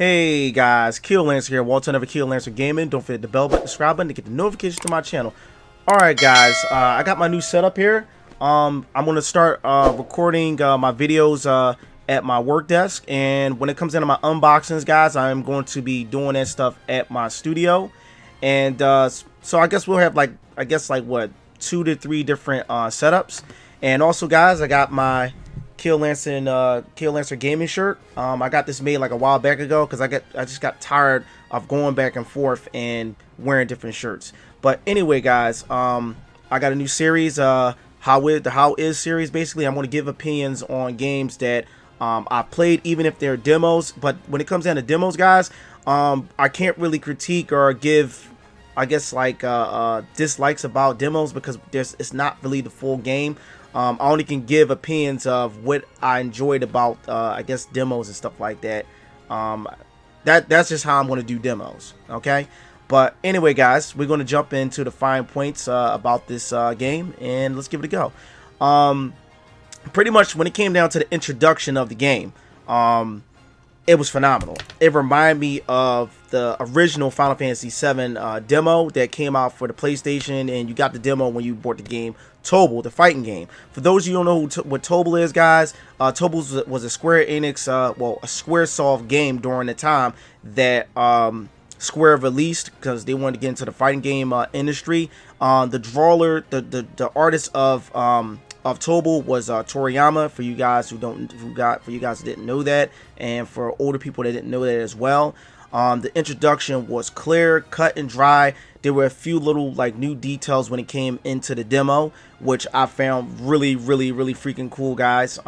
Hey guys, Kill Lancer here. Walter of Kill Lancer Gaming. Don't forget the bell button, subscribe button to get the notifications to my channel. Alright guys, I got my new setup here. I'm gonna start recording my videos at my work desk, and when it comes into my unboxings, guys, I'm going to be doing that stuff at my studio. And so I guess we'll have like what, 2 to 3 different setups. And also guys, I got my Kill Lancer gaming shirt. I got this made like a while back ago because I just got tired of going back and forth and wearing different shirts. But anyway guys, I got a new series, the How Is series. Basically, I'm going to give opinions on games that I've played, even if they're demos. But when it comes down to demos, guys, I can't really critique or give, I guess, like dislikes about demos because it's not really the full game. I only can give opinions of what I enjoyed about, I guess, demos and stuff like that. That's just how I'm going to do demos, okay? But anyway, guys, we're going to jump into the fine points about this game, and let's give it a go. Pretty much, when it came down to the introduction of the game, it was phenomenal. It reminded me of the original Final Fantasy VII demo that came out for the PlayStation, and you got the demo when you bought the game Tobal, the fighting game. For those of you who don't know what Tobal is, guys, Tobal was a Square Enix, well, a Squaresoft game during the time that Square released, because they wanted to get into the fighting game industry. The drawer, the artist of Tobal was Toriyama. For you guys who didn't know that, and for older people that didn't know that as well. The introduction was clear, cut and dry. There were a few little like new details when it came into the demo, which I found really freaking cool, guys.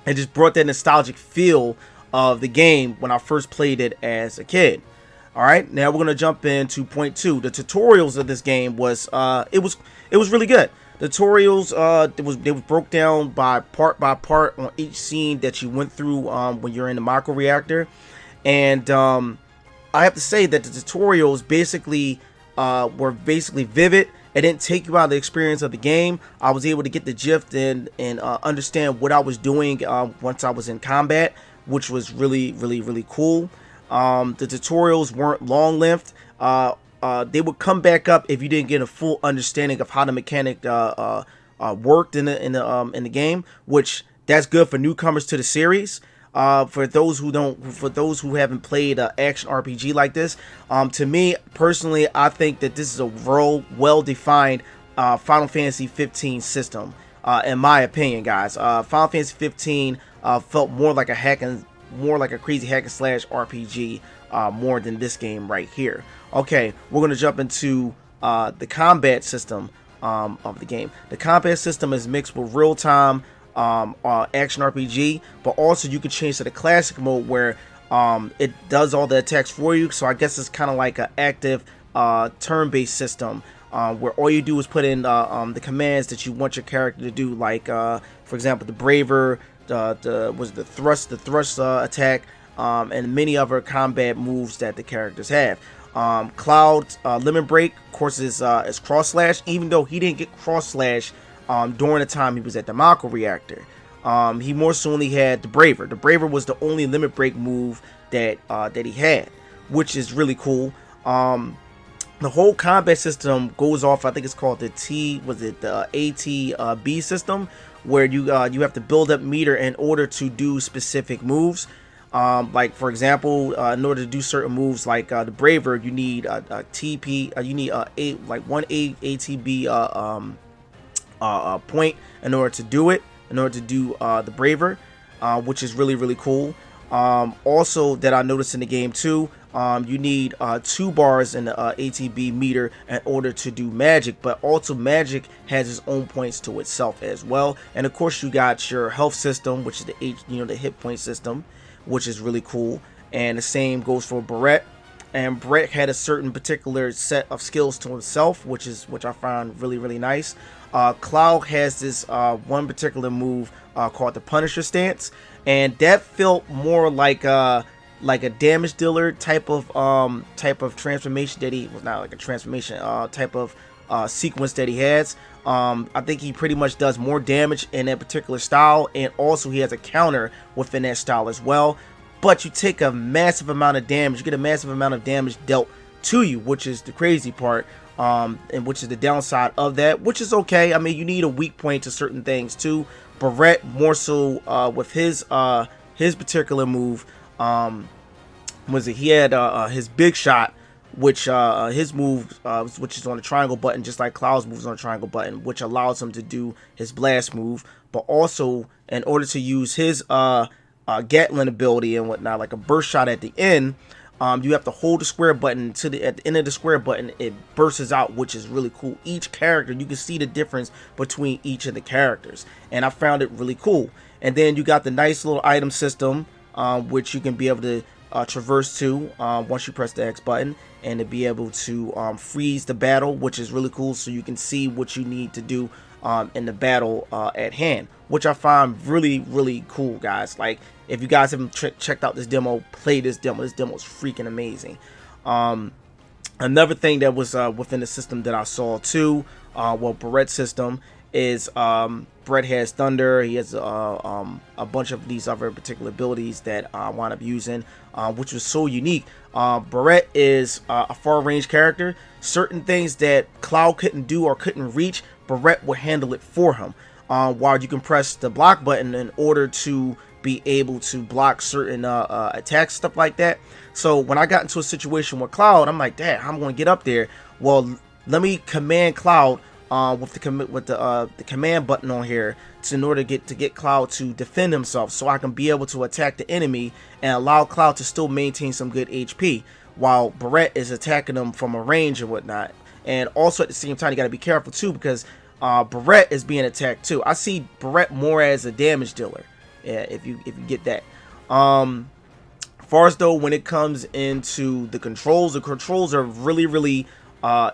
It just brought that nostalgic feel of the game when I first played it as a kid. All right, now we're gonna jump into point 2. The tutorials of this game was it was really good. The tutorials, they were broke down by part on each scene that you went through when you're in the micro reactor. And I have to say that the tutorials basically were vivid. It didn't take you out of the experience of the game. I was able to get the gist and understand what I was doing once I was in combat, which was really cool. The tutorials weren't long-lived. They would come back up if you didn't get a full understanding of how the mechanic worked in the game, which that's good for newcomers to the series. For those who haven't played an action RPG like this, to me personally, I think that this is a well-defined Final Fantasy 15 system. In my opinion, guys, Final Fantasy 15 felt more like a crazy hack and slash RPG more than this game right here. Okay, we're gonna jump into the combat system of the game. The combat system is mixed with real-time action RPG, but also you can change to the classic mode where it does all the attacks for you. So I guess it's kind of like an active turn-based system where all you do is put in the commands that you want your character to do, like for example the Braver, the thrust attack, and many other combat moves that the characters have. Cloud's limit break, of course, is cross slash, even though he didn't get cross slash during the time he was at the micro reactor. He more so only had the Braver. The Braver was the only limit break move that he had, which is really cool. The whole combat system goes off, I think it's called the ATB system, where you have to build up meter in order to do specific moves. Like for example, in order to do certain moves like the Braver, you need a TP, you need one ATB point in order to do it, in order to do the Braver, which is really cool. Also, that I noticed in the game too, you need 2 bars in the ATB meter in order to do magic, but also magic has its own points to itself as well. And of course, you got your health system, which is the hit point system, which is really cool. And the same goes for Barret. And Barret had a certain particular set of skills to himself, which I find really nice. Cloud has this one particular move called the Punisher stance, and that felt more like a damage dealer type of transformation that he was not like a transformation type of sequence that he has. I think he pretty much does more damage in that particular style, and also he has a counter within that style as well. but you take a massive amount of damage. You get a massive amount of damage dealt to you, which is the crazy part, and which is the downside of that, which is okay. I mean, you need a weak point to certain things too. Barrett more so with his particular move, he had his big shot, which his move, which is on the triangle button, just like Cloud's moves on the triangle button, which allows him to do his blast move. But also, in order to use his Gatling ability and whatnot, like a burst shot at the end, you have to hold the square button at the end of the square button. It bursts out, which is really cool. Each character, you can see the difference between each of the characters, and I found it really cool. And then you got the nice little item system, which you can be able to traverse to once you press the X button, and to be able to freeze the battle, which is really cool, so you can see what you need to do in the battle at hand, which I find really cool, guys. Like, if you guys haven't checked out this demo, play this demo. This demo is freaking amazing. Another thing that was within the system that I saw too, Barrett's system, is Brett has Thunder. He has a bunch of these other particular abilities that I wound up using, which was so unique. Barrett is a far range character. Certain things that Cloud couldn't do or couldn't reach, Barrett will handle it for him. While you can press the block button in order to be able to block certain attacks, stuff like that. So when I got into a situation with Cloud, I'm like, damn, I'm going to get up there. Well, let me command Cloud with the command button on here, in order to get Cloud to defend himself, so I can be able to attack the enemy and allow Cloud to still maintain some good HP while Barrett is attacking them from a range and whatnot. And also at the same time, you got to be careful too, because Barrett is being attacked too. I see Barrett more as a damage dealer. Yeah, if you get that. Far as though when it comes into the controls are really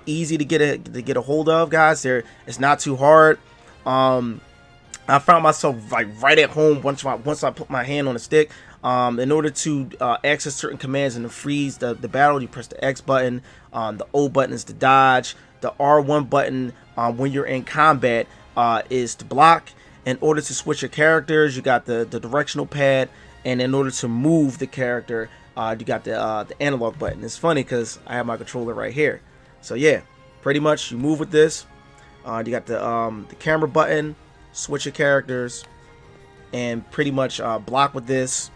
easy to get a hold of, guys. It's not too hard. I found myself like right at home once I put my hand on the stick. In order to access certain commands and to freeze the battle, you press the X button. The O button is to dodge. The R1 button when you're in combat is to block. In order to switch your characters, you got the directional pad, and in order to move the character, you got the analog button. It's funny because I have my controller right here. So yeah, pretty much you move with this. You got the camera button, switch your characters, and pretty much block with this.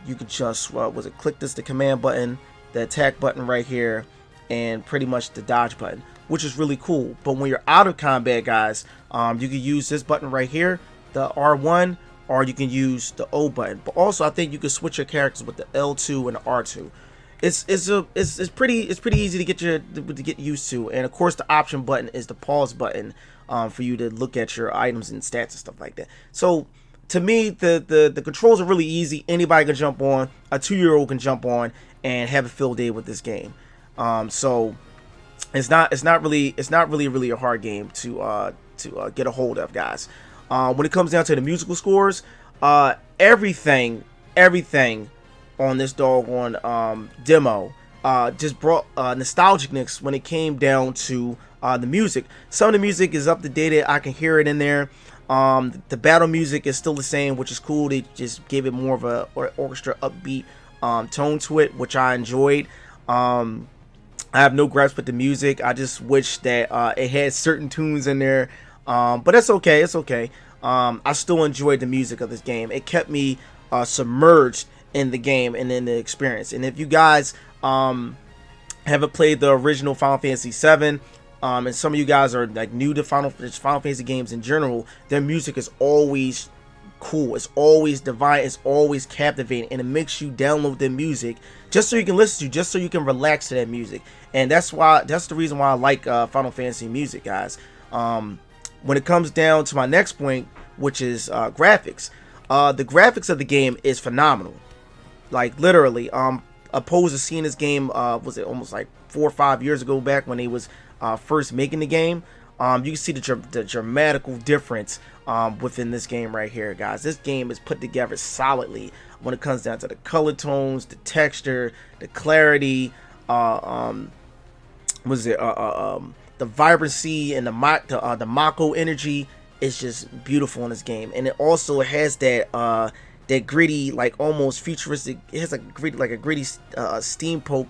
You can just click the command button, the attack button right here, and pretty much the dodge button, which is really cool. But when you're out of combat, guys, you can use this button right here, the R1, or you can use the O button. But also, I think you can switch your characters with the L2 and the R2. It's pretty easy to get used to. And of course, the option button is the pause button for you to look at your items and stats and stuff like that. So to me, the controls are really easy. Anybody can jump on. A 2-year-old can jump on and have a field day with this game. So it's not really a hard game to get a hold of, guys. When it comes down to the musical scores, everything on this doggone demo just brought nostalgicness when it came down to the music. Some of the music is up to date. I can hear it in there. The battle music is still the same, which is cool. They just gave it more of a orchestra upbeat tone to it, which I enjoyed. I have no gripes with the music. I just wish that it had certain tunes in there, but that's okay. It's okay. I still enjoyed the music of this game. It kept me submerged in the game and in the experience. And if you guys haven't played the original Final Fantasy VII, and some of you guys are like new to Final Fantasy games in general, their music is always cool. It's always divine. It's always captivating, and it makes you download their music just so you can listen to, just so you can relax to that music. And that's the reason why I like Final Fantasy music, guys. When it comes down to my next point, which is graphics, the graphics of the game is phenomenal. Like literally, opposed to seeing this game, was it almost like 4 or 5 years ago, back when they was first making the game. You can see the dramatical difference within this game right here, guys. This game is put together solidly when it comes down to the color tones, the texture, the clarity, the vibrancy, and the Mako energy is just beautiful in this game. And it also has that that gritty, like almost futuristic. It has a gritty steampunk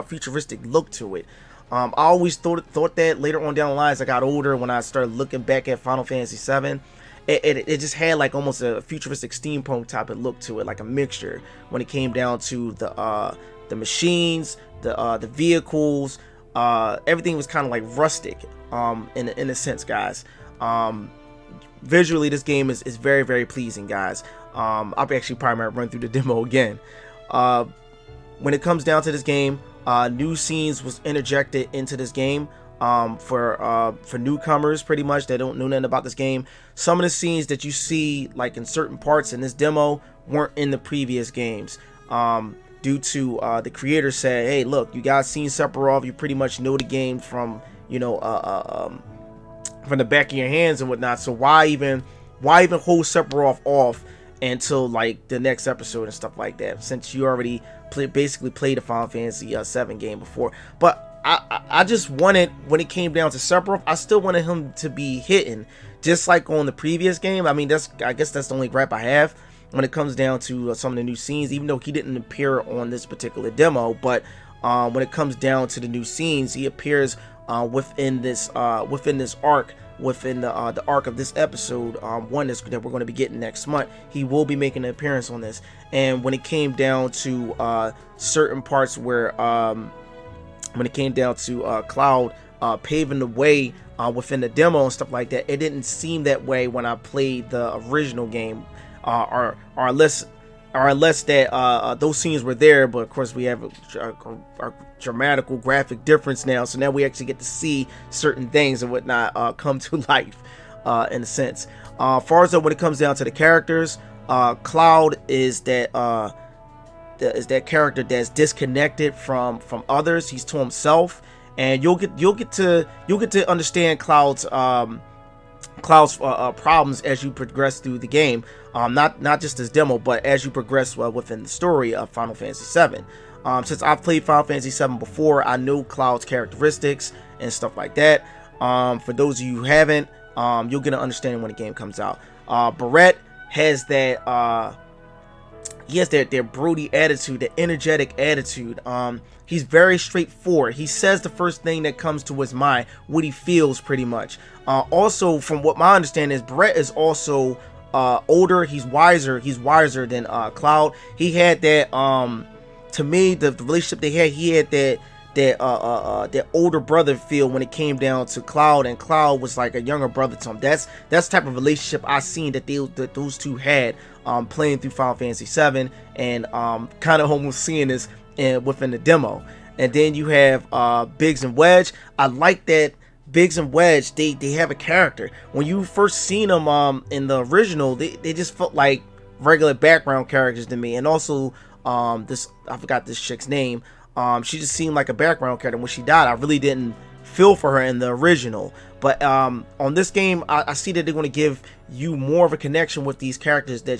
futuristic look to it. I always thought that later on down the line as I got older, when I started looking back at Final Fantasy VII, it just had like almost a futuristic steampunk type of look to it, like a mixture when it came down to the machines, the vehicles. Everything was kind of like rustic, in a sense, guys. Visually, this game is very, very pleasing, guys. I'll actually probably might run through the demo again. When it comes down to this game, new scenes was interjected into this game for newcomers, pretty much, that don't know nothing about this game. Some of the scenes that you see like in certain parts in this demo weren't in the previous games, due to the creator said, hey, look, you guys seen Sephiroth, you pretty much know the game from, you know, from the back of your hands and whatnot, so why even hold Sephiroth off until like the next episode and stuff like that, since you already basically played the Final Fantasy VII game before. But I just wanted, when it came down to Sephiroth, I still wanted him to be hidden, just like on the previous game. I mean, I guess that's the only gripe I have when it comes down to some of the new scenes, even though he didn't appear on this particular demo. But when it comes down to the new scenes, he appears within this arc, within the arc of this episode, one that we're going to be getting next month. He will be making an appearance on this. And when it came down to certain parts where when it came down to Cloud paving the way within the demo and stuff like that, it didn't seem that way when I played the original game, or unless that those scenes were there. But of course we have a dramatical graphic difference now, so now we actually get to see certain things and whatnot come to life, in a sense. Far as when it comes down to the characters, Cloud is that character that's disconnected from others. He's to himself, and you'll get to understand Cloud's problems as you progress through the game. Not just this demo, but as you progress within the story of Final Fantasy VII. Since I've played Final Fantasy VII before, I know Cloud's characteristics and stuff like that. For those of you who haven't, you'll get an understanding when the game comes out. Barrett has that broody attitude, that energetic attitude. He's very straightforward. He says the first thing that comes to his mind, what he feels, pretty much. Also, from what my understanding is, Barrett is also older. He's wiser than Cloud. He had that, to me, the relationship they had, he had that older brother feel when it came down to Cloud, and Cloud was like a younger brother to him. That's the type of relationship I seen that those two had playing through Final Fantasy VII, and kind of almost seeing this within the demo. And then you have Biggs and Wedge. I like that Biggs and Wedge, they have a character. When you first seen them in the original, they just felt like regular background characters to me. And also this, I forgot this chick's name. She just seemed like a background character. When she died, I really didn't feel for her in the original. But on this game, I see that they're going to give you more of a connection with these characters that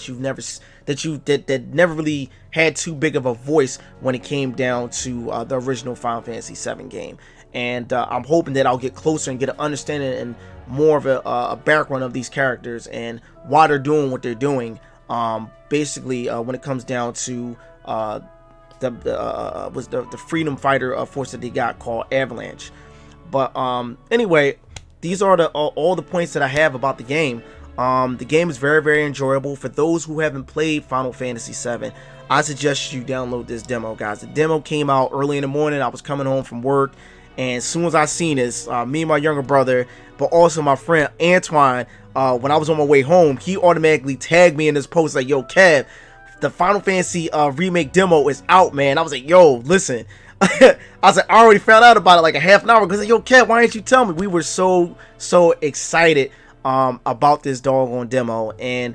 that never really had too big of a voice when it came down to the original Final Fantasy VII game. And I'm hoping that I'll get closer and get an understanding and more of a background of these characters and why they're doing what they're doing. Basically, when it comes down to the freedom fighter force that they got called Avalanche. But anyway, these are all the points that I have about the game. The game is very, very enjoyable. For those who haven't played Final Fantasy VII, I suggest you download this demo, guys. The demo came out early in the morning. I was coming home from work, and as soon as I seen this, me and my younger brother, but also my friend Antoine, when I was on my way home, he automatically tagged me in this post like, yo, Kev, the Final Fantasy remake demo is out, man. I was like, yo, listen. I was like, I already found out about it like a half an hour ago. Yo, Kev, why didn't you tell me? We were so excited about this doggone demo. And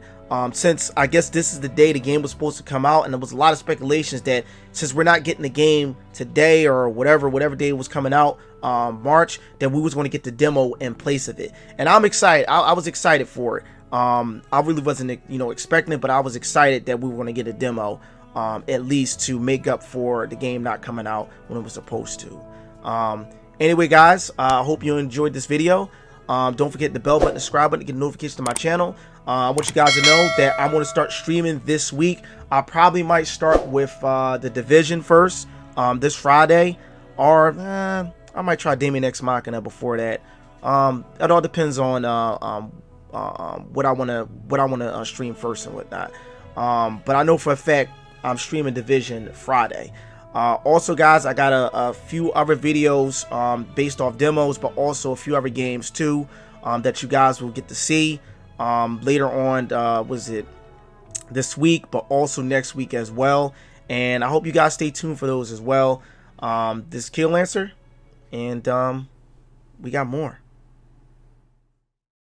since I guess this is the day the game was supposed to come out, and there was a lot of speculations that since we're not getting the game today or whatever day it was coming out, March, that we was going to get the demo in place of it. And I'm excited. I was excited for it. I really wasn't, expecting it, but I was excited that we were going to get a demo, at least to make up for the game not coming out when it was supposed to. Anyway, guys, I hope you enjoyed this video. Don't forget the bell button, the subscribe button to get notifications to my channel. I want you guys to know that I'm going to start streaming this week. I probably might start with the Division first, this Friday, or I might try Damien X Machina before that. It all depends on what I want to stream first and whatnot. But I know for a fact I'm streaming Division Friday. Also, guys, I got a few other videos based off demos, but also a few other games too that you guys will get to see later on. Was it this week, but also next week as well. And I hope you guys stay tuned for those as well. This is Kill Lancer, and we got more.